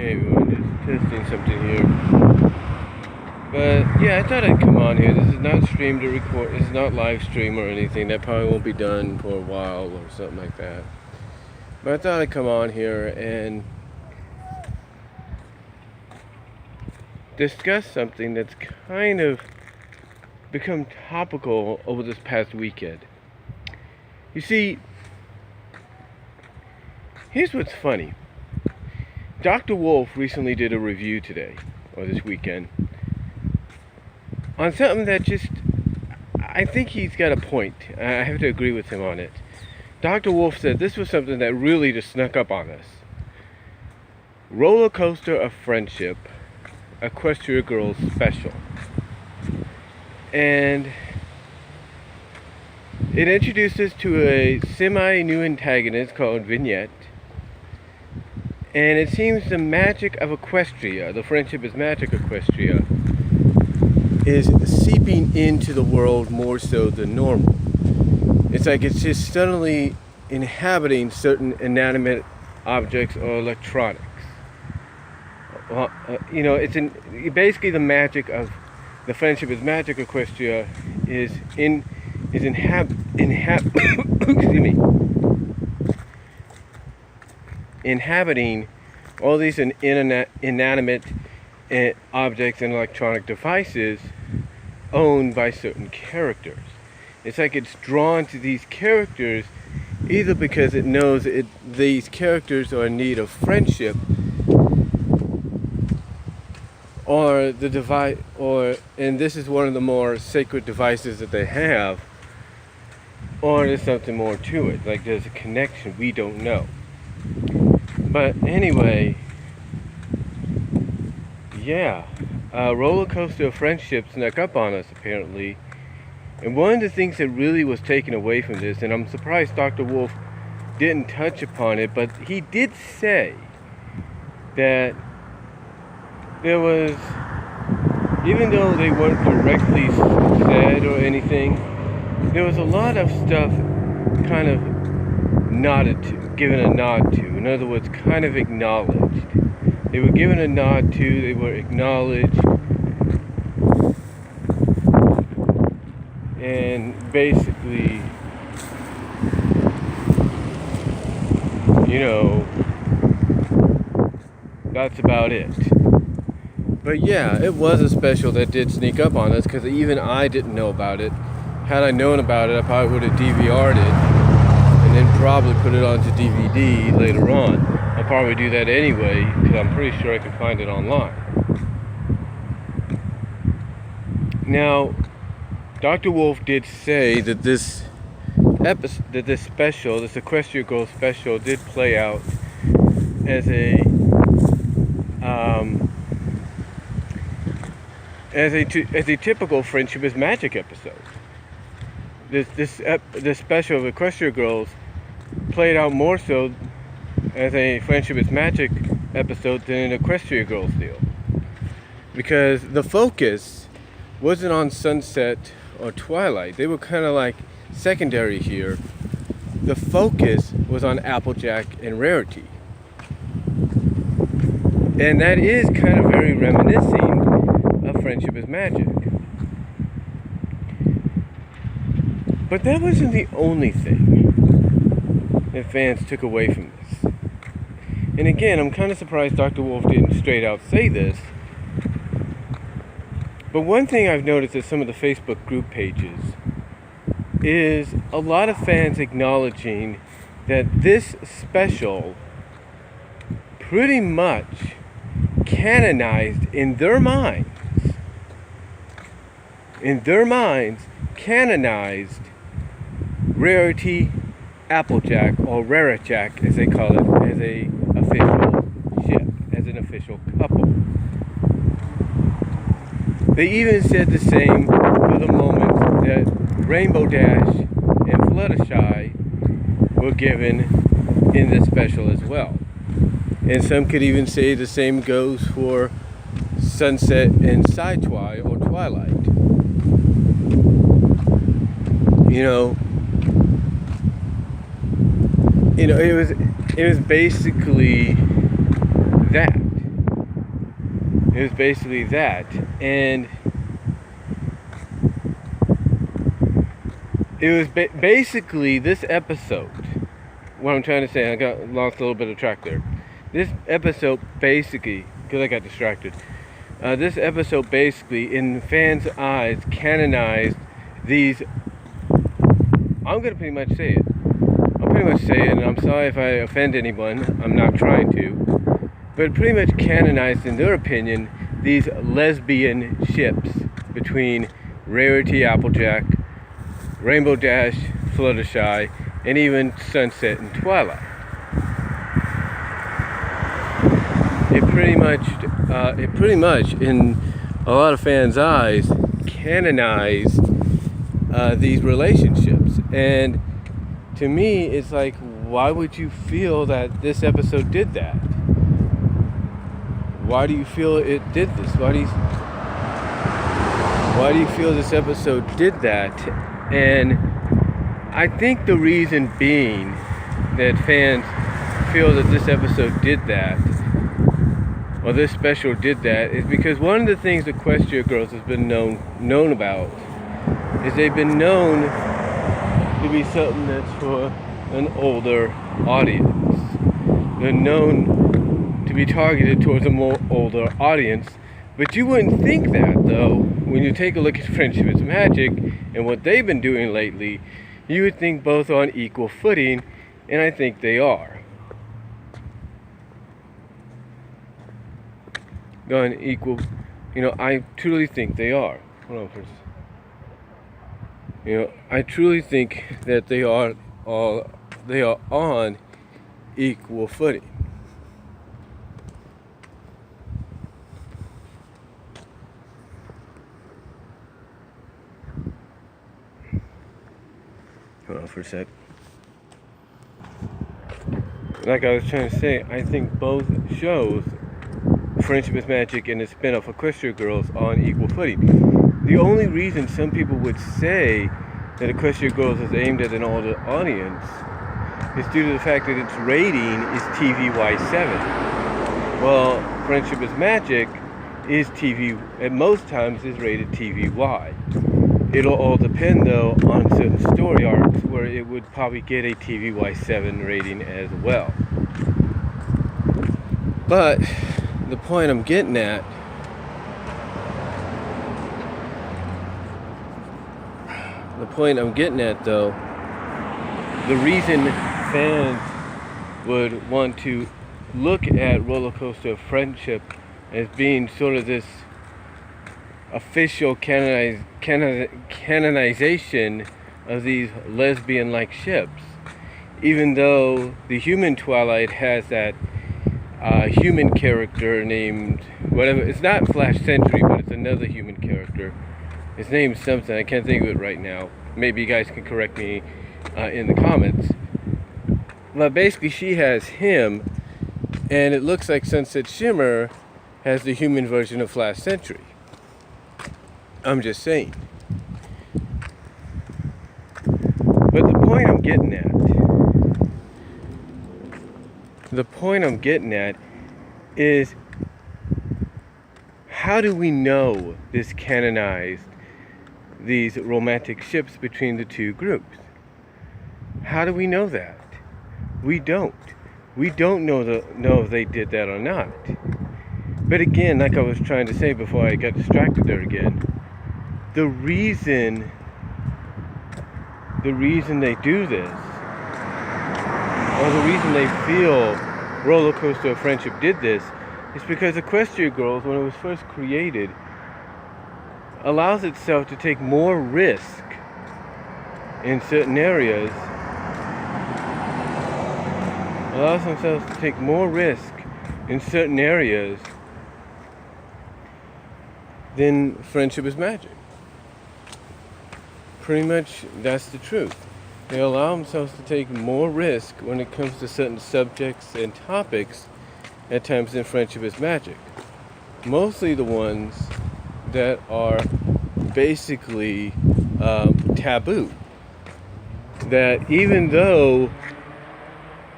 Hey everyone, just testing something here. But yeah, I thought I'd come on here. This is not streamed or record. This is not live stream or anything. That probably won't be done for a while or something like that. But I thought I'd come on here and discuss something that's kind of become topical over this past weekend. You see, here's what's funny. Dr. Wolf recently did a review today, or this weekend, on something that just, I think he's got a point. I have to agree with him on it. Dr. Wolf said this was something that really just snuck up on us. Rollercoster of Friendship, Equestria Girls Special. And it introduces to a semi-new antagonist called Vignette. And it seems the magic of Equestria, the friendship is magic Equestria, is seeping into the world more so than normal. It's like it's just suddenly inhabiting certain inanimate objects or electronics. Well, basically the magic of the friendship is magic Equestria is inhabiting all these inanimate objects and electronic devices owned by certain characters. It's like it's drawn to these characters either because it knows these characters are in need of friendship, or the device, and this is one of the more sacred devices that they have, or there's something more to it, like there's a connection we don't know. But anyway, yeah, Rollercoster of Friendship snuck up on us apparently. And one of the things that really was taken away from this, and I'm surprised Dr. Wolf didn't touch upon it, but he did say that there was, even though they weren't directly said or anything, there was a lot of stuff kind of nodded to, given a nod to. In other words, kind of acknowledged. They were given a nod to, they were acknowledged. And basically, that's about it. But yeah, it was a special that did sneak up on us, because even I didn't know about it. Had I known about it, I probably would have DVR'd it and then probably put it onto DVD later on. I'll probably do that anyway, because I'm pretty sure I can find it online. Now, Dr. Wolf did say that this special, this Equestria Girls special, did play out as a typical Friendship is Magic episode. This special of Equestria Girls played out more so as a Friendship is Magic episode than an Equestria Girls deal, because the focus wasn't on Sunset or Twilight. They were kind of like secondary here. The focus was on Applejack and Rarity, and that is kind of very reminiscent of Friendship is Magic. But that wasn't the only thing that fans took away from this. And again, I'm kind of surprised Dr. Wolf didn't straight out say this. But one thing I've noticed at some of the Facebook group pages is a lot of fans acknowledging that this special pretty much canonized in their minds, canonized Rarity, Applejack, or Rarajack as they call it, as a official ship, as an official couple. They even said the same for the moment that Rainbow Dash and Fluttershy were given in this special as well. And some could even say the same goes for Sunset and Sci-Twi or Twilight. It was basically that. It was basically that. And it was basically this episode. What I'm trying to say, I got lost a little bit of track there. This episode basically, because I got distracted, this episode basically, in fans' eyes, canonized these. I'm going to pretty much say it. I'll pretty much say it, and I'm sorry if I offend anyone. I'm not trying to. But it pretty much canonized, in their opinion, these lesbian ships between Rarity Applejack, Rainbow Dash, Fluttershy, and even Sunset and Twilight. It pretty much, in a lot of fans' eyes, canonized these relationships. And to me, it's like, why would you feel that this episode did that? Why do you feel it did this? Why do you feel this episode did that? And I think the reason being that fans feel that this episode did that, or this special did that, is because one of the things that Equestria Girls has been known about is they've been known to be something that's for an older audience. They're known to be targeted towards a more older audience. But you wouldn't think that, though, when you take a look at Friendship is Magic and what they've been doing lately. You would think both on equal footing, and I think they are. On equal, I truly think they are. Hold on for a second. I truly think that they are on equal footing. Hold on for a sec. Like I was trying to say, I think both shows, Friendship is Magic and the spin-off Equestria Girls, on equal footing. The only reason some people would say that Equestria Girls is aimed at an older audience is due to the fact that its rating is TVY7. Well, Friendship is Magic is at most times is rated TVY. It'll all depend, though, on certain story arcs where it would probably get a TVY7 rating as well. But the point I'm getting at, though, the reason fans would want to look at Rollercoster of Friendship as being sort of this official canonization of these lesbian-like ships, even though the HuMane Twilight has that human character named whatever. It's not Flash Sentry, but it's another human character. His name's something, I can't think of it right now. Maybe you guys can correct me in the comments. But basically she has him, and it looks like Sunset Shimmer has the human version of Flash Sentry. I'm just saying. But the point I'm getting at is, how do we know this canonized these romantic ships between the two groups? How do we know that? We don't. We don't know if they did that or not. But again, like I was trying to say before I got distracted there again, the reason they do this, or the reason they feel Rollercoaster of Friendship did this, is because Equestria Girls, when it was first created, allows itself to take more risk in certain areas. Allows themselves to take more risk in certain areas than Friendship is Magic. Pretty much, that's the truth. They allow themselves to take more risk when it comes to certain subjects and topics at times than Friendship is Magic. Mostly the ones that are basically taboo. That even though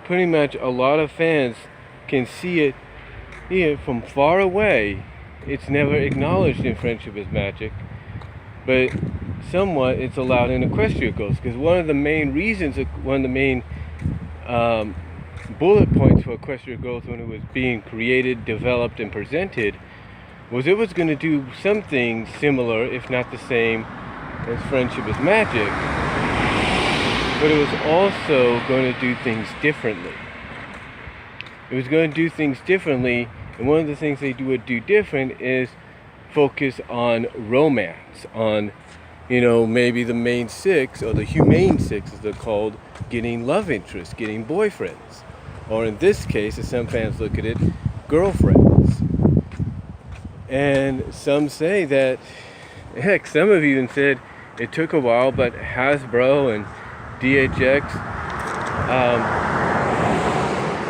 pretty much a lot of fans can see it from far away, it's never acknowledged in Friendship is Magic, but somewhat it's allowed in Equestria Girls, because one of the main reasons, one of the main bullet points for Equestria Girls when it was being created, developed, and presented was it was going to do something similar, if not the same, as Friendship is Magic, but it was also going to do things differently. It was going to do things differently, and one of the things they would do different is focus on romance, on, you know, maybe the main six, or the HuMane six as they're called, getting love interests, getting boyfriends, or in this case, as some fans look at it, girlfriends. And some say that, heck, some have even said it took a while, but Hasbro and DHX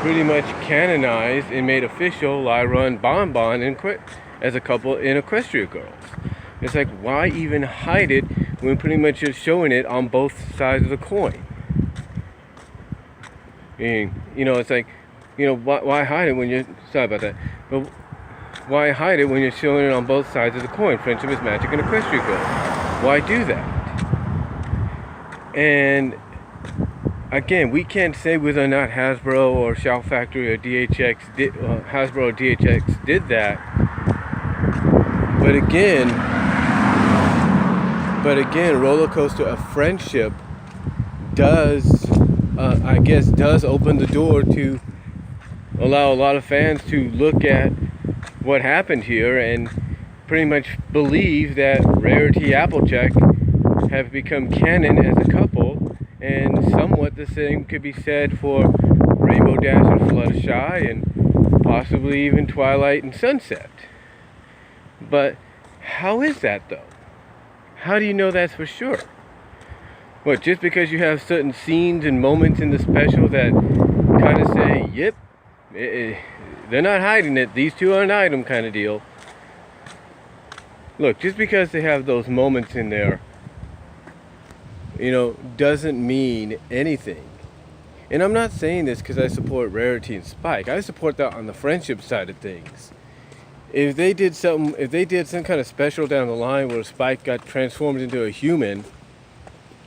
pretty much canonized and made official Lyra and Bonbon as a couple in Equestria Girls. It's like, why even hide it when pretty much you're showing it on both sides of the coin? And, you know, it's like, you know, why hide it when you're, sorry about that, but why hide it when you're showing it on both sides of the coin? Friendship is Magic and Equestria Girls. Why do that? And again, we can't say whether or not Hasbro or Shout Factory or DHX did, Hasbro or DHX did that. But again, Rollercoster of Friendship does, I guess, does open the door to allow a lot of fans to look at what happened here and pretty much believe that Rarity Applejack have become canon as a couple, and somewhat the same could be said for Rainbow Dash and Fluttershy, and possibly even Twilight and Sunset. But how is that though? How do you know that's for sure? What, just because you have certain scenes and moments in the special that kind of say, yep, they're not hiding it, these two are an item kind of deal. Look, just because they have those moments in there, you know, doesn't mean anything. And I'm not saying this because I support Rarity and Spike. I support that on the friendship side of things. If they did some kind of special down the line where Spike got transformed into a human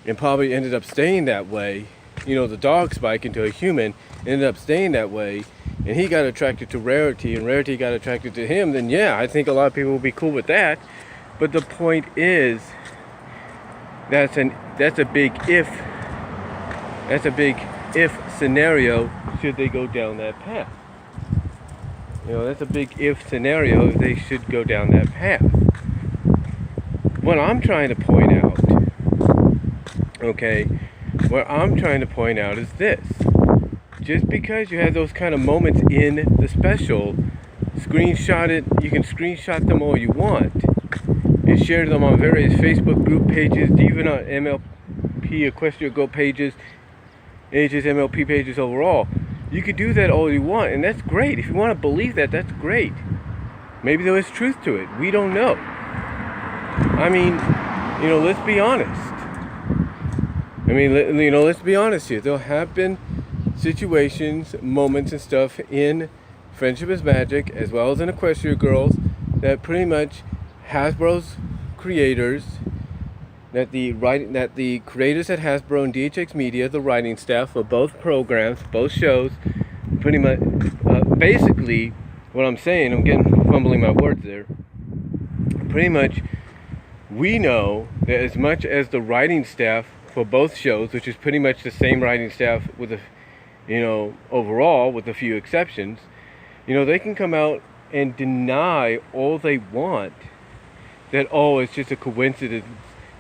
and probably ended up staying that way, you know, the dog Spike into a human, ended up staying that way, and he got attracted to Rarity and Rarity got attracted to him, then yeah, I think a lot of people will be cool with that. But the point is, that's a big if scenario should they go down that path. You know, that's a big if scenario if they should go down that path. What I'm trying to point out, okay, what I'm trying to point out is this. Just because you have those kind of moments in the special, screenshot it, you can screenshot them all you want and share them on various Facebook group pages, even on MLP Equestria Go pages, AHS MLP pages overall. You can do that all you want, and that's great. If you want to believe that, that's great. Maybe there is truth to it. We don't know. I mean, you know, let's be honest. Let's be honest here. There have been situations, moments, and stuff in Friendship is Magic, as well as in Equestria Girls, that pretty much Hasbro's creators, that the creators at Hasbro and DHX Media, the writing staff for both programs, both shows, pretty much, basically, what I'm saying, I'm fumbling my words there, pretty much, we know that as much as the writing staff for both shows, which is pretty much the same writing staff with a, you know, overall, with a few exceptions, you know, they can come out and deny all they want that, oh, it's just a coincidence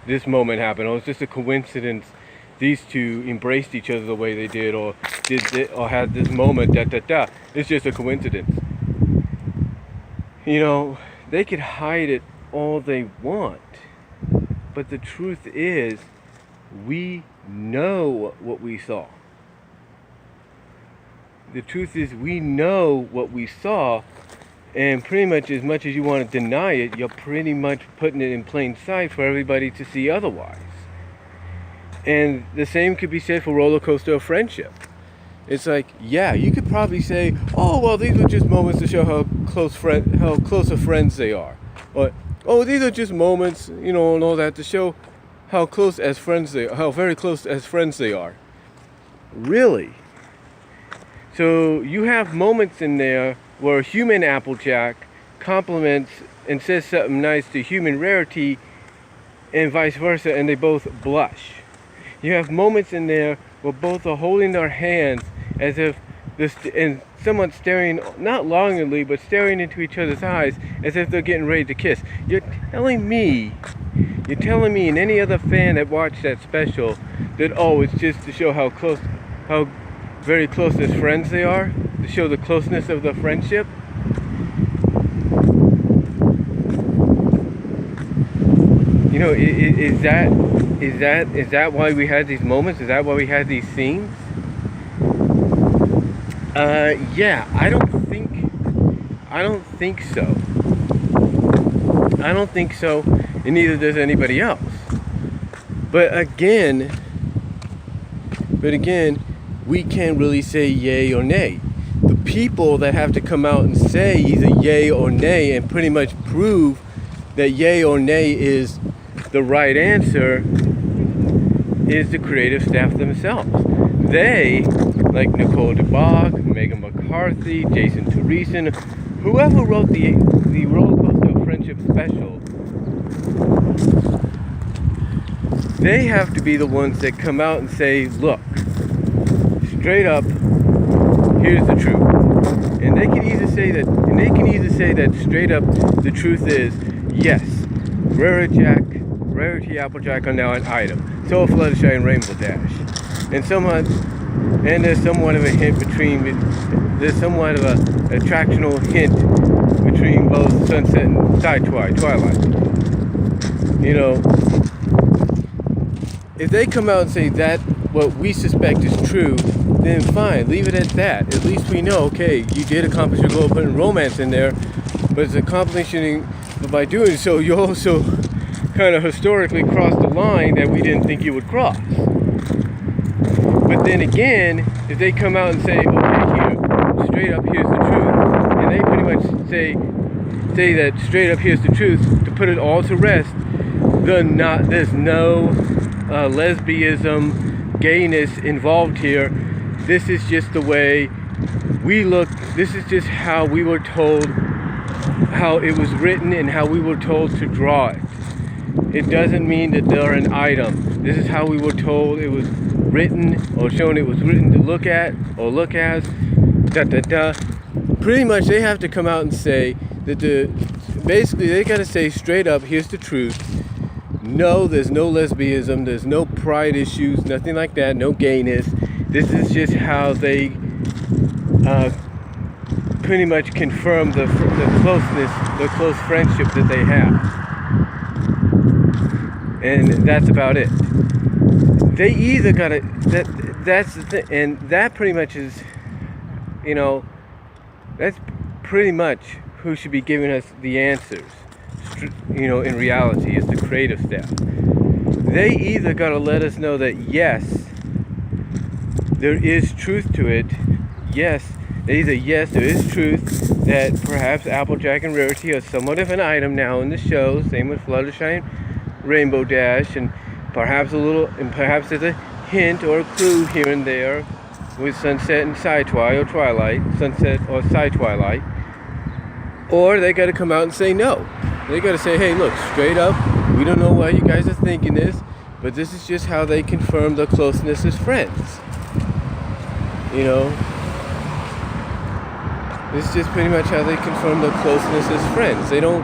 this moment happened, or it's just a coincidence these two embraced each other the way they did, or had this moment, it's just a coincidence. You know, they could hide it all they want, but the truth is, we know what we saw. The truth is, we know what we saw, and pretty much as you want to deny it, you're pretty much putting it in plain sight for everybody to see otherwise. And the same could be said for Rollercoster of Friendship. It's like, yeah, you could probably say, oh, well, these were just moments to show how close of friends they are. Or, oh, these are just moments, and all that to show how very close as friends they are. Really? So you have moments in there where HuMane Applejack compliments and says something nice to HuMane Rarity and vice versa, and they both blush. You have moments in there where both are holding their hands as if and somewhat staring, not longingly, but staring into each other's eyes as if they're getting ready to kiss. You're telling me, and any other fan that watched that special, that, oh, it's just to show how very close as friends they are, to show the closeness of the friendship? Is that why we had these moments? Is that why we had these scenes? Yeah, I don't think so. I don't think so, and neither does anybody else. But again, we can't really say yay or nay. The people that have to come out and say either yay or nay and pretty much prove that yay or nay is the right answer is the creative staff themselves. They, like Nicole DeBog, Megan McCarthy, Jason Teresen, whoever wrote the Rollercoster of Friendship special, they have to be the ones that come out and say, look, straight up, here's the truth. And they can either say that straight up the truth is, yes, Rarity Applejack are now an item. So Fluttershy and Rainbow Dash. And there's somewhat of a hint there's somewhat of a attractional hint between both Sunset and Twilight. If they come out and say that what we suspect is true, then fine, leave it at that. At least we know, okay, you did accomplish your goal of putting romance in there, but it's accomplishing, by doing so, you also kind of historically crossed the line that we didn't think you would cross. But then again, if they come out and say, okay, here, straight up, here's the truth, and they pretty much say that straight up, here's the truth, to put it all to rest, there's no lesbianism, gayness involved here. This is just the way we look. This is just how we were told, how it was written, and how we were told to draw it. It doesn't mean that they're an item. This is how we were told it was written, or shown it was written to look at, or look as, Pretty much they have to come out and say that basically they gotta say straight up, here's the truth. No, there's no lesbianism, there's no pride issues, nothing like that, no gayness. This is just how they pretty much confirm the closeness, the close friendship that they have. And that's about it. They either gotta, that's the thing, and that pretty much is, that's pretty much who should be giving us the answers, in reality, is the creative staff. They either gotta let us know that yes, there is truth to it, yes, there is truth that perhaps Applejack and Rarity are somewhat of an item now in the show, same with Fluttershy and Rainbow Dash, and perhaps there's a hint or a clue here and there with Sunset and Twilight, Sunset or Twilight. Or they got to come out and say no. They got to say, hey, look, straight up, we don't know why you guys are thinking this, but this is just how they confirm their closeness as friends. This is just pretty much how they confirm their closeness as friends. They don't,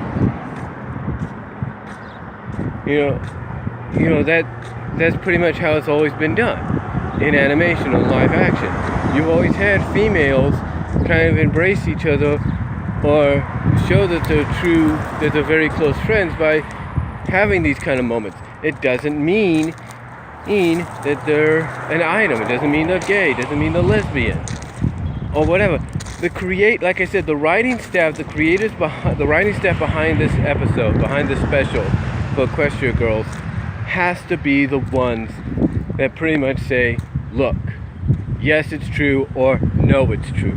that's pretty much how it's always been done in animation or live action. You've always had females kind of embrace each other or show that they're very close friends by having these kind of moments. It doesn't mean that they're an item. It doesn't mean they're gay. It doesn't mean they're lesbian or whatever. Like I said, the writing staff, the writing staff behind this episode, behind this special for Equestria Girls, has to be the ones that pretty much say, look, yes, it's true, or no, it's true.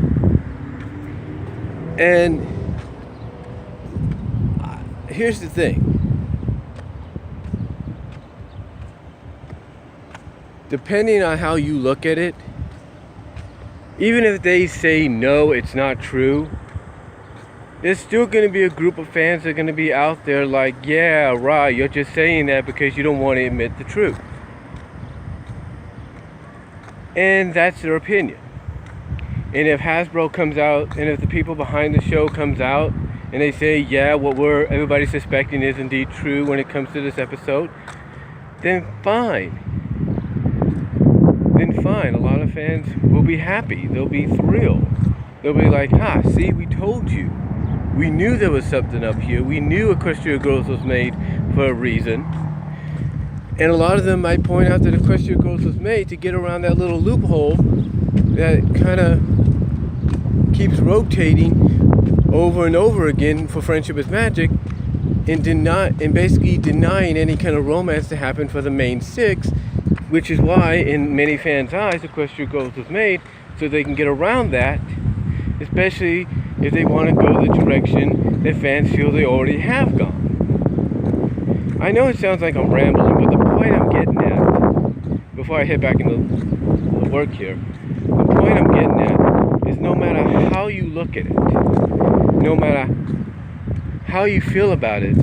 And here's the thing. Depending on how you look at it, even if they say no, it's not true, there's still going to be a group of fans that are going to be out there like, yeah, right, you're just saying that because you don't want to admit the truth. And that's their opinion. And if Hasbro comes out, and if the people behind the show comes out, and they say, yeah, what everybody's suspecting is indeed true when it comes to this episode, then fine. Then fine. A lot of fans will be happy. They'll be thrilled. They'll be like, see, we told you. We knew there was something up here. We knew Equestria Girls was made for a reason. And a lot of them might point out that Equestria Girls was made to get around that little loophole that kind of keeps rotating over and over again for Friendship is Magic, and basically denying any kind of romance to happen for the main six, which is why in many fans' eyes Equestria Girls was made, so they can get around that, especially if they want to go the direction that fans feel they already have gone. I know it sounds like I'm rambling, but the point I'm getting at, before I head back into the work here, the point I'm getting at is no matter how you look at it, no matter how you feel about it,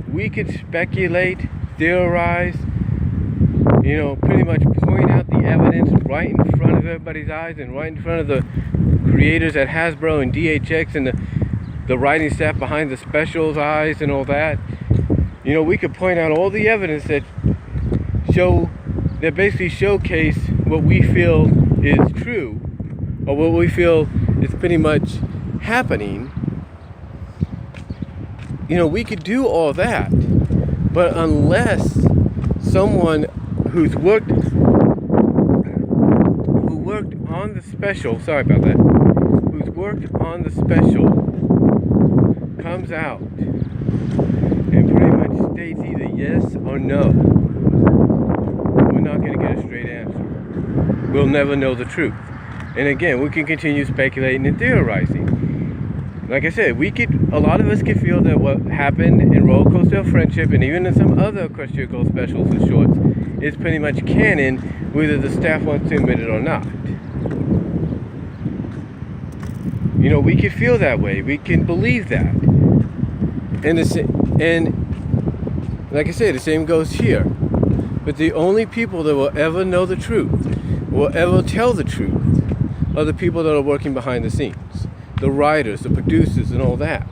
we could speculate, theorize, pretty much point out the evidence right in front of everybody's eyes and right in front of the creators at Hasbro and DHX and the writing staff behind the specials eyes and all that. We could point out all the evidence that basically showcase what we feel is true, or what we feel is pretty much happening. We could do all that, but unless someone who worked on the special, who's worked on the special comes out and pretty much states either yes or no, we're not going to get a straight answer. We'll never know the truth. And again, we can continue speculating and theorizing. Like I said, a lot of us can feel that what happened in Rollercoster of Friendship and even in some other Equestria Girls specials and shorts is pretty much canon, whether the staff wants to admit it or not. We can feel that way. We can believe that. And like I said, the same goes here. But the only people that will ever know the truth, will ever tell the truth, are the people that are working behind the scenes. The writers, the producers, and all that.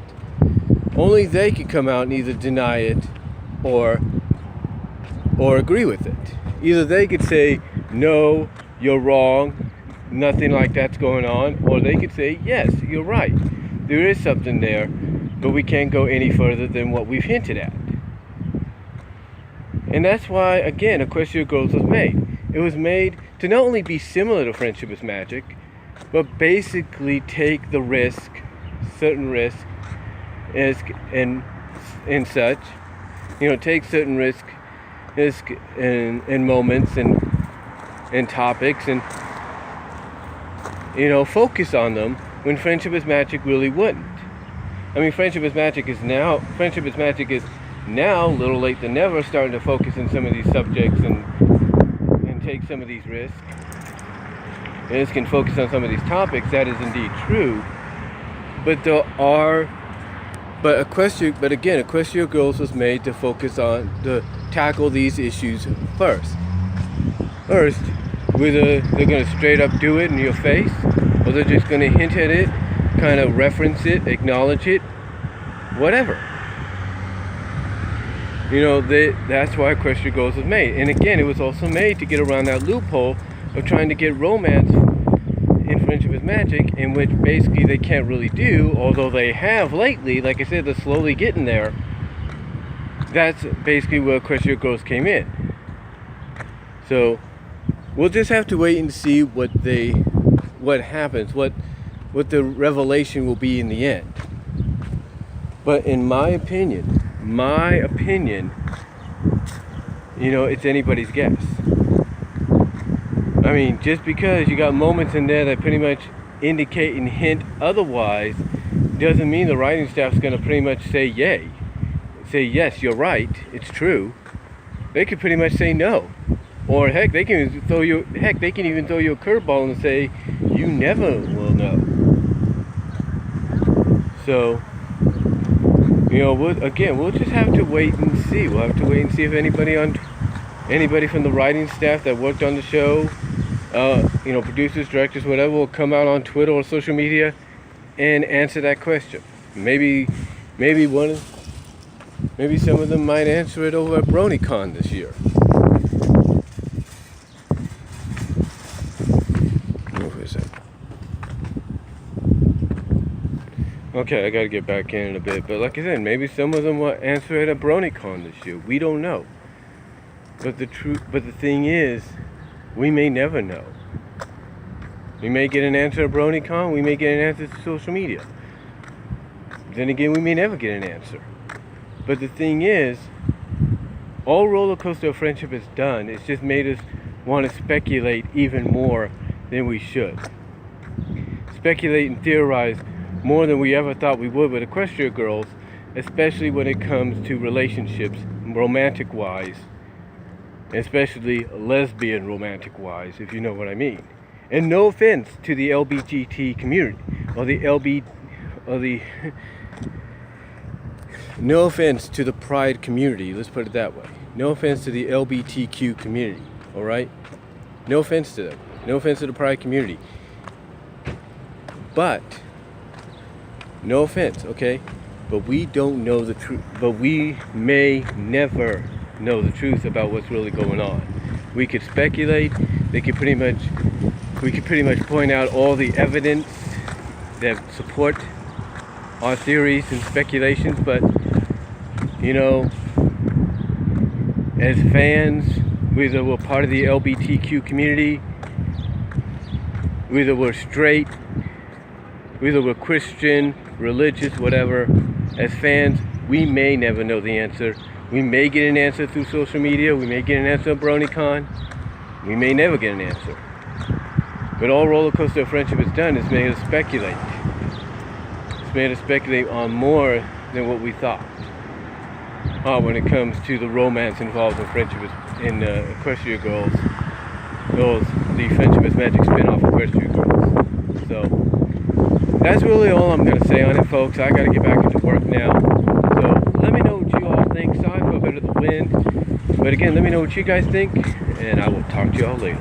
Only they can come out and either deny it or agree with it. Either they could say, no, you're wrong, nothing like that's going on, or they could say, yes, you're right, there is something there, but we can't go any further than what we've hinted at. And that's why, again, Equestria Girls was made. It was made to not only be similar to Friendship is Magic, but basically take the risk, certain risk, and such, take certain risk in moments and topics, and focus on them when Friendship is Magic really wouldn't. I mean, Friendship is Magic is now, a little late than never, starting to focus on some of these subjects and take some of these risks. And it can focus on some of these topics. That is indeed true. But Equestria Girls was made to to tackle these issues first. First, whether they're going to straight up do it in your face, or they're just going to hint at it, kind of reference it, acknowledge it, whatever. That's why Equestria Girls was made. And again, it was also made to get around that loophole of trying to get romance in Friendship is Magic, in which basically they can't really do, although they have lately. Like I said, they're slowly getting there. That's basically where Equestria Girls came in. So we'll just have to wait and see what happens, what the revelation will be in the end. But in my opinion, it's anybody's guess. I mean, just because you got moments in there that pretty much indicate and hint otherwise, doesn't mean the writing staff's going to pretty much say yay. Say, yes, you're right, it's true. They could pretty much say no. Or heck, they can even throw you a curveball and say, you never will know. So, you know, we'll just have to wait and see. We'll have to wait and see if anybody from the writing staff that worked on the show, you know, producers, directors, whatever, will come out on Twitter or social media and answer that question. Maybe some of them might answer it over at BronyCon this year. Okay, I gotta get back in a bit, but like I said, maybe some of them will answer it at BronyCon this year. We don't know. But the thing is, we may never know. We may get an answer at BronyCon, we may get an answer to social media. Then again, we may never get an answer. But the thing is, all Rollercoaster of Friendship has done is just made us want to speculate even more than we should. Speculate and theorize more than we ever thought we would with Equestria girls, especially when it comes to relationships, romantic-wise, especially lesbian romantic-wise, if you know what I mean. And no offense to the LGBT community, no offense to the pride community, let's put it that way. No offense to the LGBTQ community, alright? No offense to them. No offense to the pride community. But, no offense, okay? But we don't know the truth. But we may never know the truth about what's really going on. We could speculate. We could pretty much point out all the evidence that support our theories and speculations, but you know, as fans, whether we're part of the LGBTQ community, whether we're straight, whether we're Christian, religious, whatever, as fans, we may never know the answer. We may get an answer through social media, we may get an answer at BronyCon, we may never get an answer. But all Rollercoaster of Friendship has done is made us speculate. It's made us speculate on more than what we thought. When it comes to the romance involved in Friendship in Equestria Girls, the Friendship is Magic spin-off Equestria Girls. So, that's really all I'm going to say on it, folks. I got to get back into work now. So, let me know what you all think. Sorry for a bit of the wind. But again, let me know what you guys think, and I will talk to you all later.